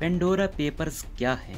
Pandora papers क्या है?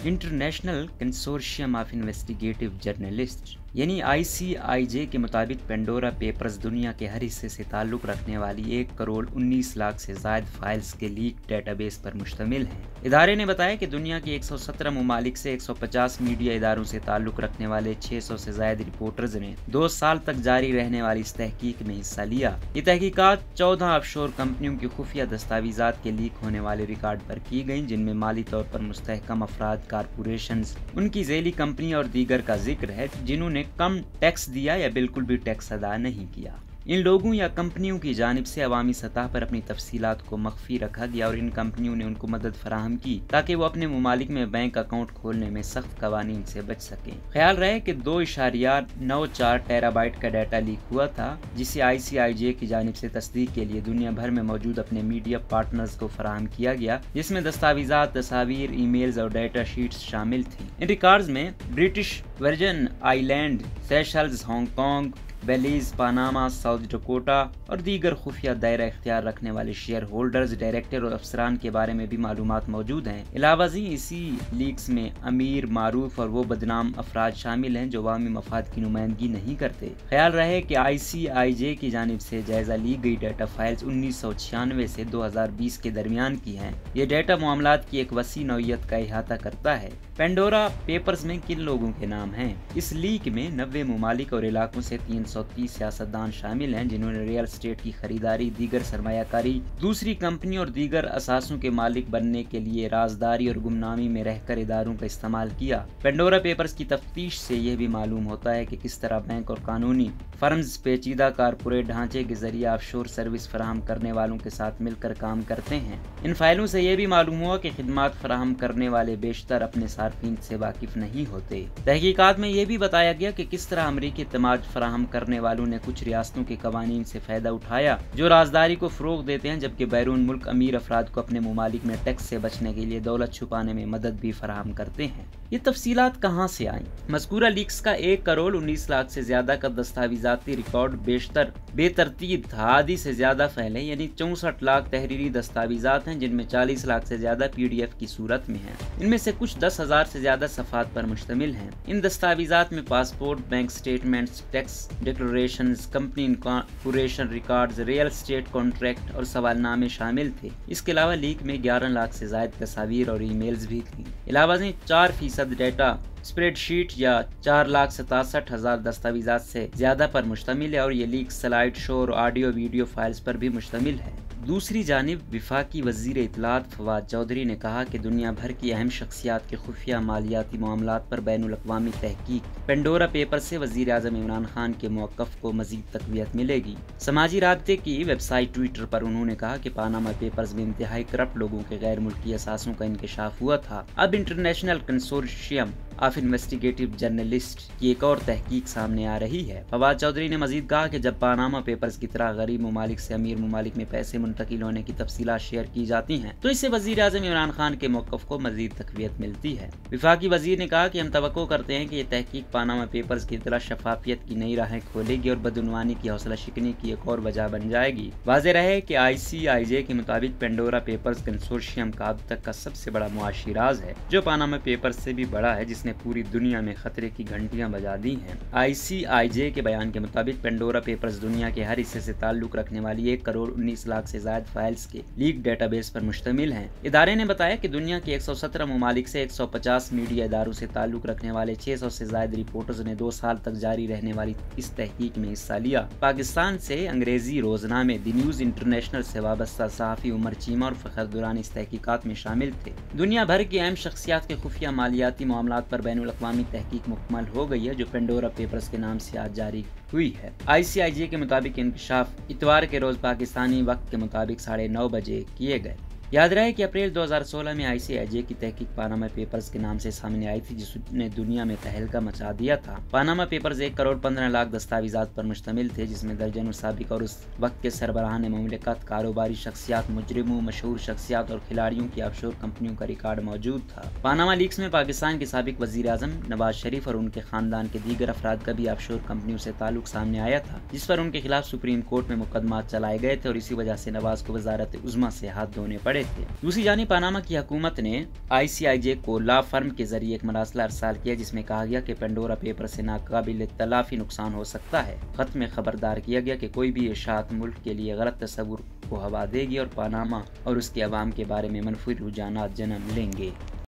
International consortium of investigative journalist यानी ICIJ के मुताबिक पेंडोरा पेपर्स दुनिया के हर हिस्से से ताल्लुक़ रखने वाली 1,19,00,000 से ज़ायद फाइल्स के लीक डेटाबेस पर मुश्तमिल है। इदारे ने बताया कि दुनिया के 117 ममालिक से 150 मीडिया इदारों से ताल्लुक़ रखने वाले 600 से ज़ायद रिपोर्टर्स ने 2 साल तक जारी रहने वाली इस तहकीक में हिस्सा लिया। ये तहकीकात 14 ऑफशोर कंपनियों की खुफिया दस्तावेज़ात के लीक होने वाले रिकॉर्ड पर की गई, जिनमें माली तौर पर मुस्तहकम अफराद, कारपोरेशंस, उनकी ज़ेली कंपनी और दीगर का जिक्र है जिन्होंने कम टैक्स दिया या बिल्कुल भी टैक्स अदा नहीं किया। इन लोगों या कंपनियों की जानिब से अवामी सतह पर अपनी तफसीलात को मख्फी रखा गया और इन कंपनियों ने उनको मदद फराहम की ताकि वो अपने ममालिक में बैंक अकाउंट खोलने में सख्त कवानीन से बच सकें। ख्याल रहे कि 2.94 टेराबाइट का डाटा लीक हुआ था, जिसे ICIJ की जानिब से तस्दीक के लिए दुनिया भर में मौजूद अपने मीडिया पार्टनर्स को फराहम किया गया, जिसमें दस्तावेज़ात, तस्वीर, ईमेल्स और डाटा शीट्स शामिल थी। इन रिकॉर्ड्स में British Virgin Island, Seychelles, Hong Kong, Belize, Panama, South Dakota और दीगर खुफिया दायरा इख्तियार रखने वाले शेयर होल्डर्स, डायरेक्टर और अफसरान के बारे में भी मालूमात मौजूद हैं। इलावाजी इसी लीक्स में अमीर, मारूफ और वो बदनाम अफराद शामिल हैं जो अवामी मफाद की नुमाइंदगी नहीं करते। ख्याल रहे कि ICIJ की जानिब से जायजा ली गई डाटा फाइल्स 1996 से 2020 के दरमियान की हैं। ये डाटा मामलात की एक वसी नौइयत का इहाता करता है। पेंडोरा पेपर्स में किन लोगों के नाम हैं? इस लीक में 90 ममालिक और इलाकों से 330 सियासतदान शामिल हैं जिन्होंने रियल एस्टेट की खरीदारी, दीगर सरमायाकारी, दूसरी कंपनी और दीगर असासों के मालिक बनने के लिए राजदारी और गुमनामी में रहकर इदारों का इस्तेमाल किया। पेंडोरा पेपर्स की तफ्तीश से यह भी मालूम होता है कि किस तरह बैंक और कानूनी फर्म्स पेचीदा कारपोरेट ढांचे के जरिए ऑफशोर सर्विस फराहम करने वालों के साथ मिलकर काम करते हैं। इन फाइलों से यह भी मालूम हुआ कि खिदमात फराहम करने वाले बेशतर अपने सार्फिन से वाकिफ नहीं होते। तहकीकात में यह भी बताया गया कि किस तरह अमरीकी इत्तेमाद फराहम करने वालों ने कुछ रियासतों के कवानीन से फायदा उठाया जो राजदारी को फरोग देते हैं, जबकि बैरून मुल्क अमीर अफराद को अपने ममालिक में टैक्स से बचने के लिए दौलत छुपाने में मदद भी फराहम करते हैं। ये तफसीलात कहाँ से आई? मज़कूरा लीक्स का 1,19,00,000 से ज्यादा का दस्तावेजाती रिकॉर्ड बेशतर बेतरतीब था, आधी से ज्यादा फैले यानी 64 लाख तहरीरी दस्तावेजात हैं, जिनमें 40 लाख से ज्यादा PDF की सूरत में हैं। इनमें से कुछ 10,000 से ज्यादा सफ़ात पर मुश्तमिल हैं। इन दस्तावेजात में passport, bank statements, tax declarations, company incorporation records, real estate contract और सवालनामे शामिल थे। इसके अलावा लीक में 11 लाख से ज्यादा तस्वीर और ईमेल्स भी थी। अलावा 4% डेटा स्प्रेडशीट या 4,67,000 दस्तावेजात से ज्यादा पर मुश्तमिल है और ये लीक स्लाइड शो और ऑडियो वीडियो फाइल्स पर भी मुश्तमिल है। दूसरी जानिब वफाकी वज़ीर इत्तलात फवाद चौधरी ने कहा कि दुनिया भर की अहम शख्सियात के खुफिया मालियाती मामलात पर बैनुल-अक़वामी तहकीक पेंडोरा पेपर से वज़ीर आज़म इमरान खान के मौक़िफ़ को मज़ीद तक़वियत मिलेगी। समाजी राब्ते की वेबसाइट ट्विटर पर उन्होंने कहा कि पानामा पेपर्स में इंतहाई करप्ट लोगों के गैर मुल्की असासों का इंकशाफ हुआ था। अब international consortium of investigative journalist की एक और तहकीक सामने आ रही है। फवाद चौधरी ने मजीद कहा कि जब पानामा पेपर्स की तरह गरीब ममालिक से अमीर ममालिक में पैसे मुंतकिल होने की तफसीलात शेयर की जाती हैं तो इससे वज़ीर आज़म इमरान खान के मौक़िफ़ को मजीद तक़वियत मिलती है। वफाकी वज़ीर ने कहा कि हम तवक्को करते हैं कि ये तहकीक पानामा पेपर्स की तरह शफाफियत की नई राहें खोलेगी और बदउनवानी की हौसला शिकनी की एक और वजह बन जाएगी। वाज़ेह रहे कि ICIJ के मुताबिक पेंडोरा पेपर्स कंसोर्शियम का अब तक का सबसे बड़ा मुआशी राज है, जो पानामा पेपर्स से भी बड़ा है, जिसने पूरी दुनिया में खतरे की घंटियां बजा दी हैं। ICIJ के बयान के मुताबिक पेंडोरा पेपर्स दुनिया के हर हिस्से से ताल्लुक रखने वाली 1,19,00,000 से ज्यादा फाइल्स के लीक डेटाबेस पर मुश्तमिल हैं। इदारे ने बताया कि दुनिया के 117 ममालिक से 150 मीडिया इदारों से ताल्लुक रखने वाले 600 से ज्यादा रिपोर्टर्स ने 2 साल तक जारी रहने वाली इस तहकीक में हिस्सा लिया। पाकिस्तान से अंग्रेजी रोजनामे द न्यूज इंटरनेशनल से वाबस्ता सहाफ़ी उमर चीमा और फखर दुरानी इस तहकीकात में शामिल थे। दुनिया भर की अहम शख्सियात के खुफिया मालियाती मामलात पर बैनुल-अक़वामी तहकीक मुकम्मल हो गई है, जो पेंडोरा पेपर्स के नाम से आज जारी हुई है। ICIJ के मुताबिक इंकशाफ इतवार के रोज पाकिस्तानी वक्त के मुताबिक 9:30 बजे किए गए। یاد رہے کہ اپریل 2016 میں ICIJ کی تحقیق پاناما پیپرز کے نام سے سامنے آئی تھی، جس نے دنیا میں تہلکہ مچا دیا تھا۔ پاناما پیپرز 1 کروڑ 15 لاکھ دستاویزات پر مشتمل تھے، جس میں درجنوں سابق اور اس وقت کے سربراہان مملکت، کاروباری شخصیات، مجرموں، مشہور شخصیات اور کھلاڑیوں کی آف شور کمپنیوں کا ریکارڈ موجود تھا۔ پاناما لیکس میں پاکستان کے سابق وزیر اعظم نواز شریف اور ان کے خاندان کے دیگر افراد کا بھی آف شور کمپنیوں سے تعلق سامنے آیا تھا، جس پر ان کے خلاف سپریم کورٹ میں مقدمات چلائے گئے تھے اور اسی وجہ سے نواز کو وزارت عظمیٰ سے ہاتھ دھونے پڑے تھے۔ دوسری جانب پاناما کی حکومت نے ICIJ کو لا فرم کے ذریعے ایک مراسلہ ارسال کیا، جس میں کہا گیا کہ پینڈورا پیپر سے ناقابل تلافی نقصان ہو سکتا ہے۔ خط میں خبردار کیا گیا کہ کوئی بھی اشاعت ملک کے لیے غلط تصور کو ہوا دے گی اور پاناما اور اس کے عوام کے بارے میں منفی رجحانات جنم لیں گے۔